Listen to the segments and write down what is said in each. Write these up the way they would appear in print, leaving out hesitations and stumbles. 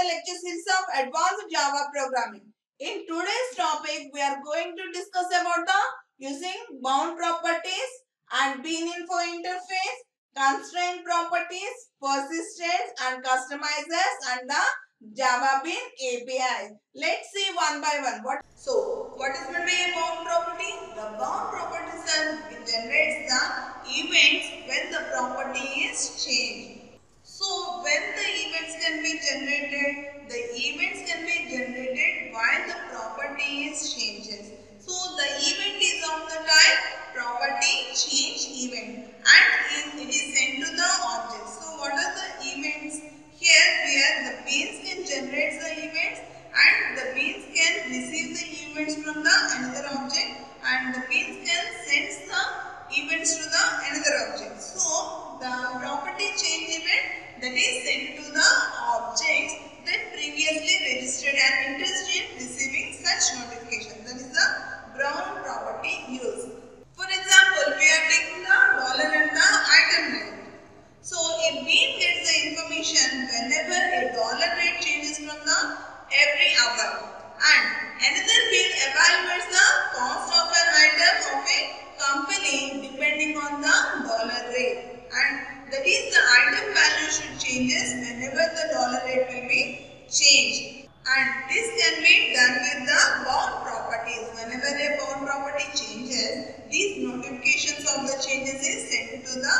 lecture series of Advanced Java Programming. In today's topic, we are going to discuss about the using bound properties and bean info interface, constraint properties, persistence and customizers, and the Java Bean API. Let's see one by one. What is meant by a bound property? The bound property generates the events when the property is changed. So when the events can be generated, while the property is changes. So the event is of the type property change event and it is sent to the object. So what are the events? Here where the beans can generate the events and the beans can receive the events from the another object and the beans can send the events to the another object. So the property change event that is sent to the objects that previously registered an interest in receiving such notification. That is the bound property used. For example, we are taking the dollar and the item rate. So a bean gets the information whenever a dollar rate changes from the every hour, and another bean evaluates the cost of an item of a company depending on the dollar rate, and that is the item value should changes whenever the dollar rate will be changed, and this can be done with the bound properties. Whenever a bound property changes, these notifications of the changes is sent to the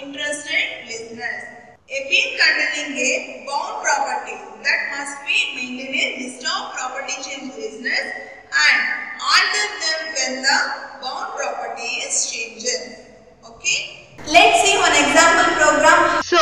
interested listeners. A bean containing a bound property that must be maintained a list of property change listeners and alter them when the bound property is changed. Okay. Let's see one example program. So,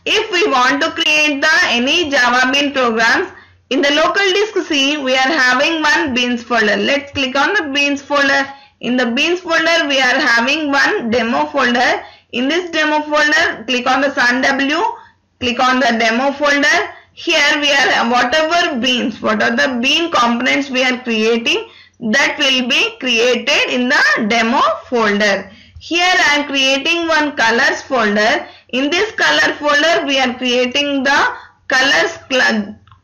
if we want to create any Java Bean programs, in the local disk C, we are having one beans folder. Let's click on the beans folder. In the beans folder, we are having one demo folder. In this demo folder, click on the SunW, click on the demo folder. Here we are what are the bean components we are creating, that will be created in the demo folder. Here I am creating one colors folder. In this color folder, we are creating the colors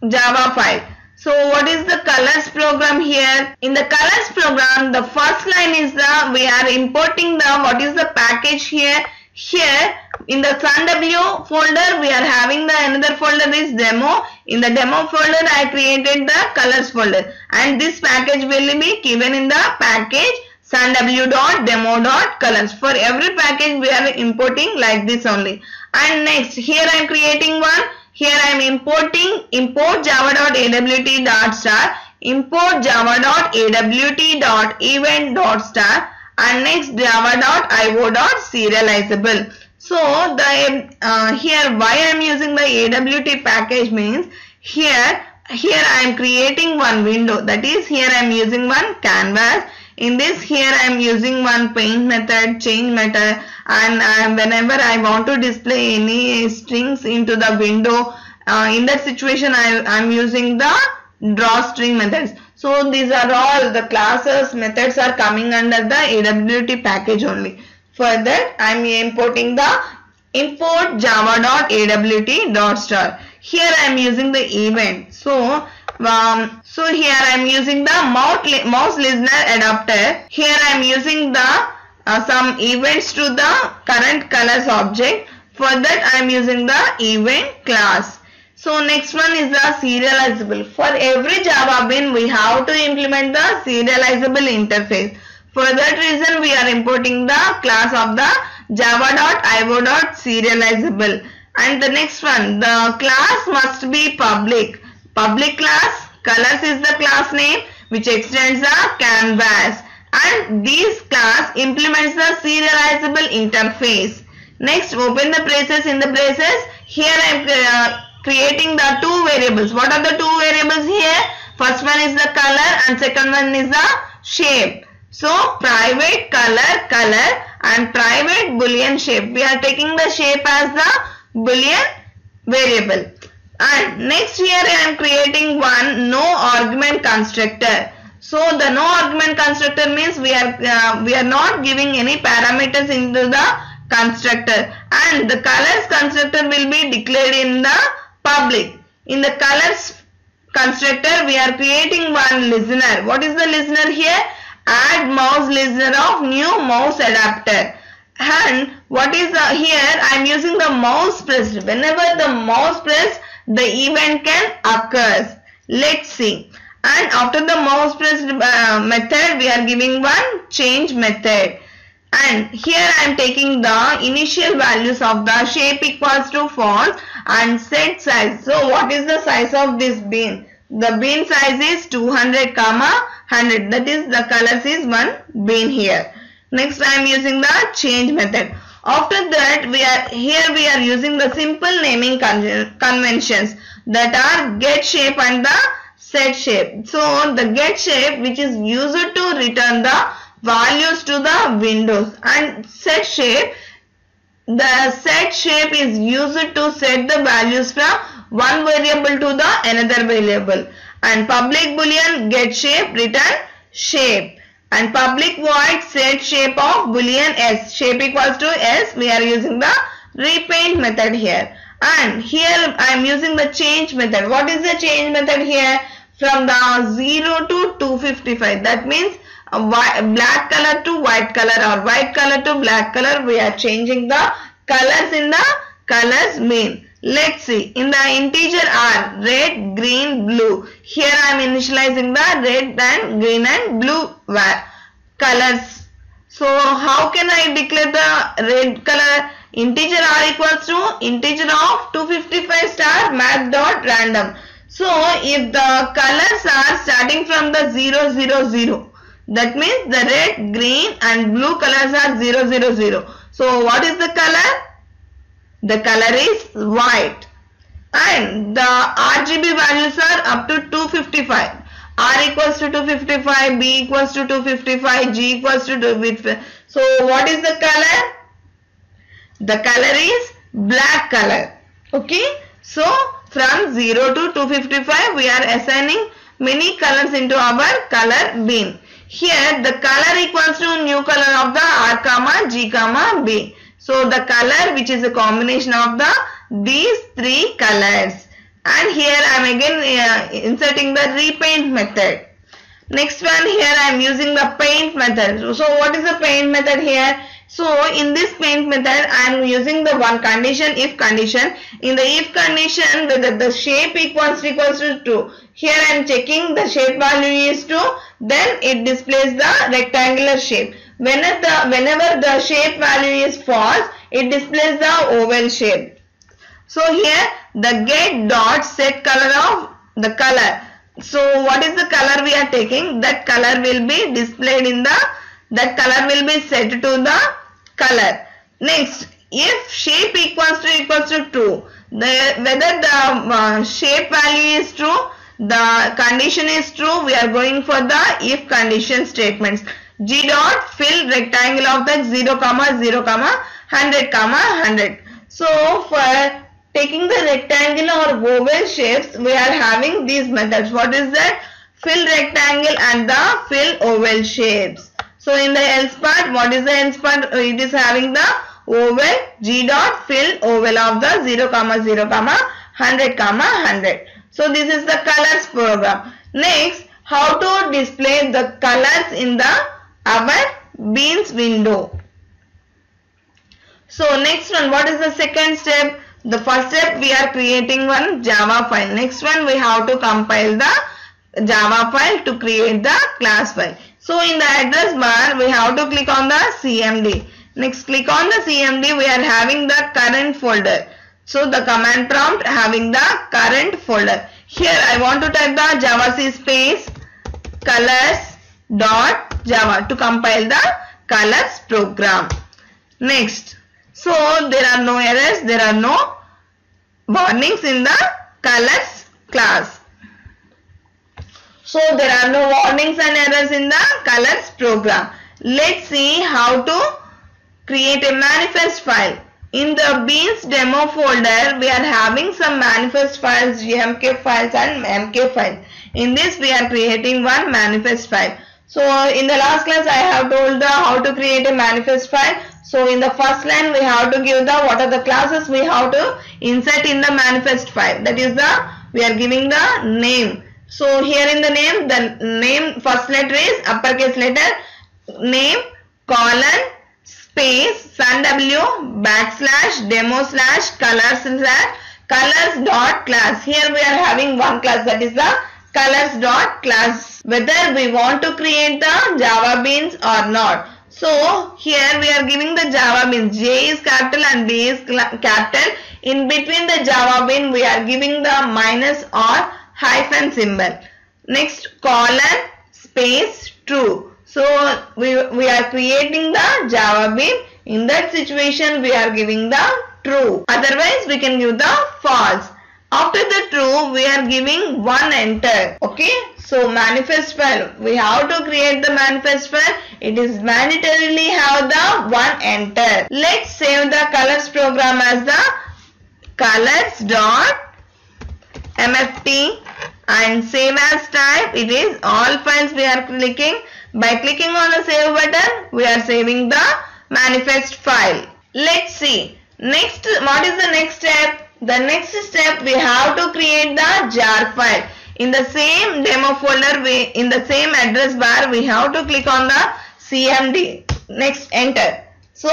Java file. So what is the colors program here? In the colors program, the first line is we are importing what is the package here. Here in the SunW folder, we are having another folder is demo. In the demo folder, I created the colors folder, and this package will be given in the package sunw.demo.colors. For every package we are importing like this only. And next here I am creating one. Here I am importing import java.awt.star, import java.awt.event.star, and next java.io.serializable. So here why I am using the AWT package means here I am creating one window, that is here I am using one canvas. In this here I am using one paint method, change method, and whenever I want to display any strings into the window, in that situation I am using the draw string methods. So these are all the classes methods are coming under the AWT package only. For that I am importing the import java.awt.star. Here I am using the event. So here I am using the mouse listener adapter. Here I am using the some events to the current colors object. For that I am using the event class. So next one is the serializable. For every Java Bean we have to implement the serializable interface. For that reason we are importing the class of the java.io.serializable. And the next one, the class must be public. Public class, colors is the class name which extends the canvas, and this class implements the serializable interface. Next, open the braces. In the braces, here I am creating the two variables. What are the two variables here? First one is the color and second one is the shape. So private color and private boolean shape. We are taking the shape as the boolean variable. And next here I am creating one no argument constructor. So the no argument constructor means we are not giving any parameters into the constructor, and the colors constructor will be declared in the public. In the colors constructor, we are creating one listener. What is the listener here? Add mouse listener of new mouse adapter. And what is here? I am using the mouse pressed. Whenever the mouse pressed, the event can occur. Let's see. And after the mouse pressed method, we are giving one change method. And here I am taking the initial values of the shape equals to false and set size. So what is the size of this bean? The bean size is 200, 100. That is the colors is one bean here. Next I am using the change method. After that we are using the simple naming conventions that are get shape and the set shape. So the get shape which is used to return the values to the windows, and set shape, the set shape is used to set the values from one variable to the another variable, and public boolean get shape return shape, and public void set shape of boolean s, shape equals to s. We are using the repaint method here, and here I am using the change method. What is the change method here? From the 0 to 255, that means black color to white color or white color to black color. We are changing the colors in the colors bin. Let's see. In the integer r, red, green, blue. Here I am initializing the red and green and blue colors. So how can I declare the red color? Integer r equals to integer of 255 star math dot random. So if the colors are starting from the 0, 0, 0, that means the red, green and blue colors are 0, 0, 0. So what is the color? The color is white. And the RGB values are up to 255. R equals to 255, B equals to 255, G equals to 255. So what is the color? The color is black color. Okay. So from 0 to 255 we are assigning many colors into our color bin. Here the color equals to new color of the R, G, B. So the color which is a combination of these three colors. And here I am again inserting the repaint method. Next one, here I am using the paint method. So what is the paint method here? So in this paint method I am using the one condition, if condition. In the if condition, whether the shape equals to 2. Here I am checking the shape value is 2, then it displays the rectangular shape. Whenever the shape value is false, it displays the oval shape. So here the get dot set color of the color. So what is the color we are taking? That color will be displayed in that color will be set to the color. Next, if shape equals to 2, whether the shape value is true, the condition is true, we are going for the if condition statements. G dot fill rectangle of the 0, 0, 100, 100. So for taking the rectangular or oval shapes, we are having these methods. What is that? Fill rectangle and the fill oval shapes. So in the else part, what is the else part? It is having the oval G dot fill oval of the 0, 0, 100, 100. So this is the colors program. Next, how to display the colors in our beans window. So next one, what is the second step? The first step, we are creating one Java file. Next one, we have to compile the Java file to create the class file. So in the address bar, we have to click on the CMD. Next, click on the CMD, we are having the current folder. So the command prompt having the current folder. Here I want to type the javac space colors.java to compile the colors program. Next, so there are no errors, there are no warnings in the colors class. So there are no warnings and errors in the colors program. Let's see how to create a manifest file. In the beans demo folder, we are having some manifest files, GMK files and MK files. In this, we are creating one manifest file. So in the last class, I have told how to create a manifest file. So in the first line, we have to give what are the classes we have to insert in the manifest file. That is the we are giving the name. So here in the name first letter is uppercase letter, name, colon, space, sun w, backslash, demo slash, colors slash, colors dot class. Here we are having one class, that is the colors dot class, whether we want to create the Java beans or not. So here we are giving the Java beans, J is capital and B is capital. In between the Java bean we are giving the minus or hyphen symbol. Next, colon, space, true. So we are creating the Java bean. In that situation we are giving the true. Otherwise we can give the false. After the true we are giving one enter. Okay. So manifest file, we have to create the manifest file. It is mandatorily have the one enter. Let's save the colors program as the colors.mft and save as type. It is all files we are clicking. By clicking on the save button, we are saving the manifest file. Let's see. Next, what is the next step? The next step, we have to create the jar file. In the same demo folder, in the same address bar, we have to click on the cmd. Next, enter. So,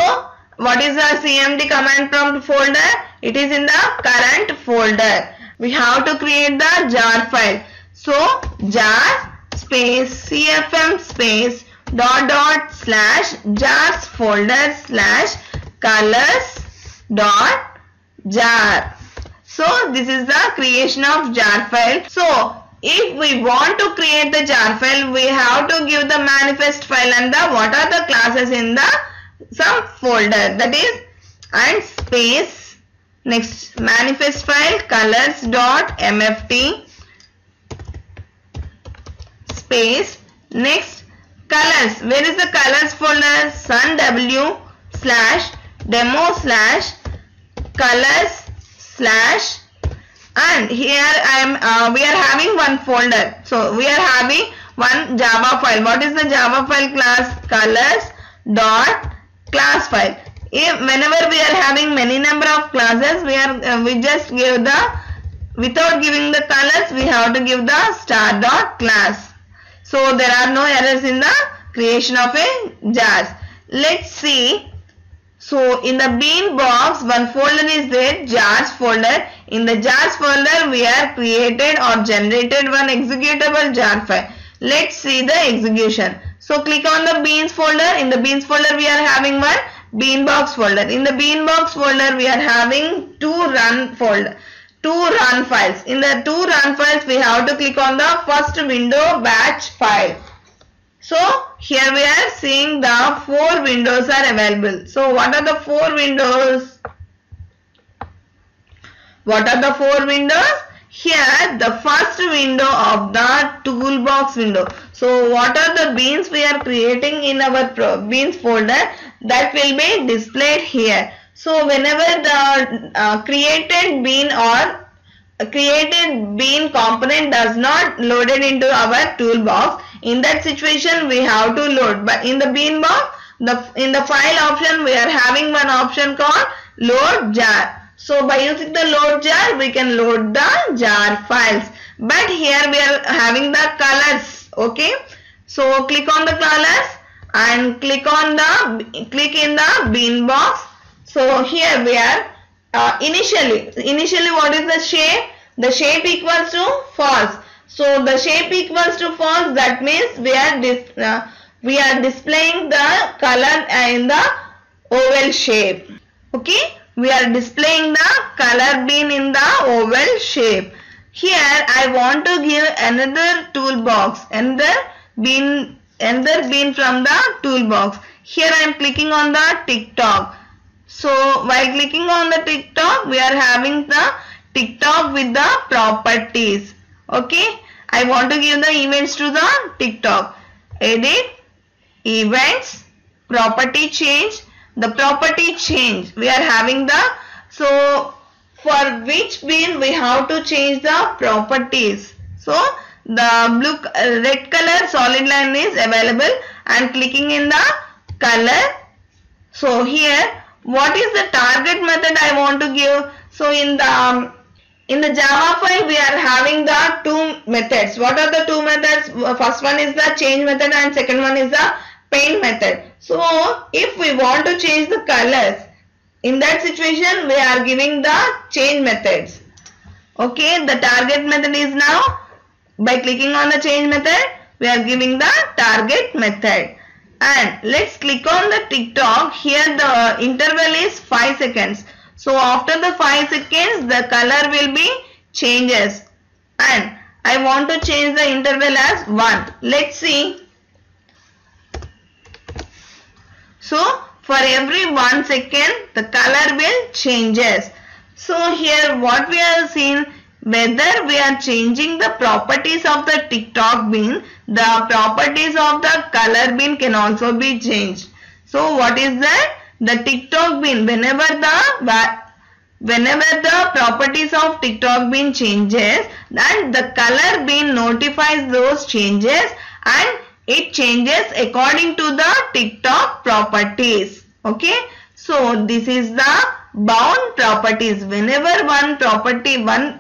what is the cmd command prompt folder? It is in the current folder. We have to create the jar file. So, jar space cfm space dot slash jars folder slash colors dot jar. So this is the creation of jar file. So if we want to create the jar file, we have to give the manifest file and the what are the classes in the some folder, that is, and space, next manifest file colors.mft space, next colors. Where is the colors folder? Sun w slash demo slash colors slash, and here we are having one folder. So we are having one Java file. What is the Java file class? Colors dot class file. If whenever we are having many number of classes, we just give the, without giving the colors, we have to give the star dot class. So there are no errors in the creation of a jars. Let's see. So in the bean box, one folder is there, jars folder. In the jars folder, we are created or generated one executable jar file. Let's see the execution. So click on the beans folder. In the beans folder, we are having one bean box folder. In the bean box folder, we are having two run files. In the two run files, we have to click on the first window batch file. So here we are seeing the 4 windows are available. So what are the 4 windows? What are the 4 windows? Here the first window of the toolbox window. So what are the beans we are creating in our beans folder, that will be displayed here. So whenever the created bean or created bean component does not loaded into our toolbox, in that situation we have to load. But in the bean box, in the file option, we are having one option called load jar. So by using the load jar, we can load the jar files. But here we are having the colors. Okay. So click on the colors and click in the bean box. So here we are initially what is the shape? The shape equals to false. So the shape equals to false, that means we are displaying the color in the oval shape. Okay, we are displaying the color bean in the oval shape. Here I want to give another toolbox, another bean from the toolbox. Here I am clicking on the TikTok. So while clicking on the TikTok, we are having the TikTok with the properties. Okay, I want to give the events to the TikTok. Edit, events, property change. The property change, we are having the, so for which bean we have to change the properties. So the red color solid line is available, and clicking in the color. So here what is the target method I want to give? So in In the Java file, we are having the two methods. What are the two methods? First one is the change method and second one is the paint method. So, if we want to change the colors, in that situation, we are giving the change methods. Okay, the target method is now, by clicking on the change method, we are giving the target method. And let's click on the TikTok. Here the interval is 5 seconds. So after the 5 seconds, the color will be changes. And I want to change the interval as 1. Let's see. So for every 1 second, the color will changes. So here what we have seen, whether we are changing the properties of the TikTok bin, the properties of the color bin can also be changed. So what is that? The TikTok bin, whenever the properties of TikTok bin changes, then the color bin notifies those changes and it changes according to the TikTok properties. Okay, so this is the bound properties. Whenever one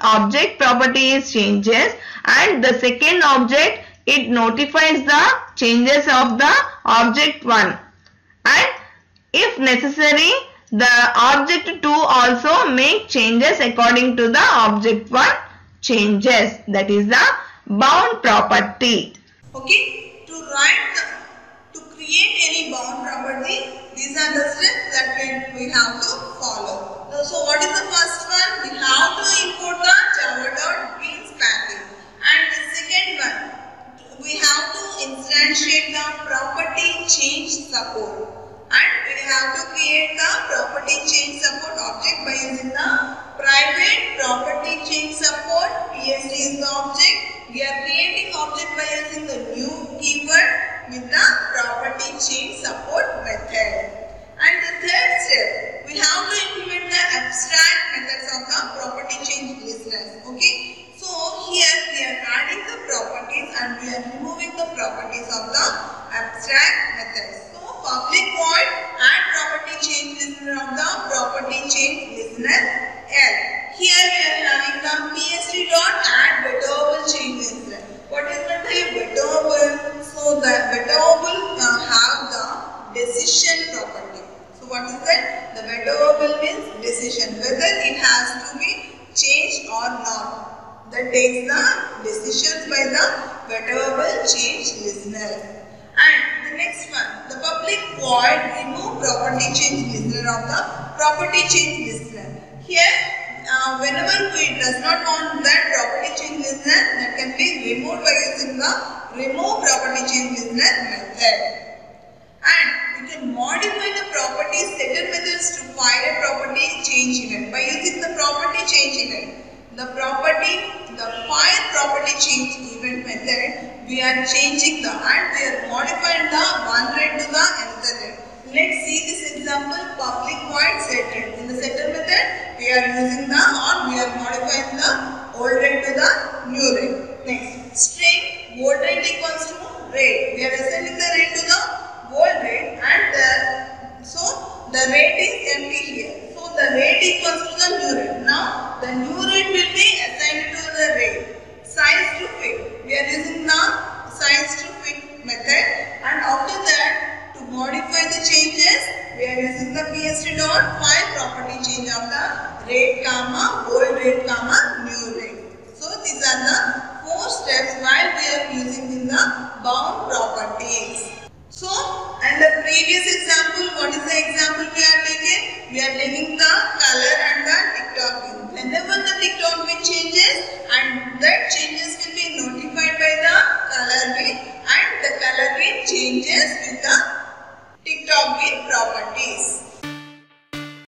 object property is changes and the second object, it notifies the changes of the object 1, and if necessary the object 2 also make changes according to the object 1 changes. That is the bound property. Okay, to create any bound property, these are the steps that we have to follow. So what is the first one? We have to import the java.beans package. And the second one, we have to instantiate the property change support. And we have to create the property change support object by using the private property change support. PSD is the object. We are creating object by using the new keyword with the property change support method. And the third step, we have to implement the abstract methods of the property change listeners. Okay, so here we are adding the properties and we are removing the properties of the abstract methods. So public void add property change listener of the property change listener L. Here we are having the PSD dot add bettable change listener. What is meant by bettable? So the bettable have the decision property. So what is that? The bettable means decision, whether it has to be changed or not. That takes the decisions by the bettable change listener. And the next one, the public void remove property change listener of the property change listener. Here, whenever we does not want that property change listener, that can be removed by using the remove property change listener method. And we can modify the property setter methods to fire a property change event by using the property change event. The fire property change event method, we are changing and we are modifying the one rate to the another rate. Let's see this example, public void setter. In the setter method, we are using we are modifying the old rate to the new rate. Next, string bold rate equals to rate. We are assigning the rate to the bold rate and so the rate is empty here. So the rate equals to the new rate. Now the new rate will be assigned to the rate. Size to fit. We are using the size to fit method, and after that to modify the changes we are using the PSD dot file property change of the rate comma bold rate comma new rate. So these are the 4 steps while we are using in the bound properties. So, and the previous example, what is the example we are taking? We are taking the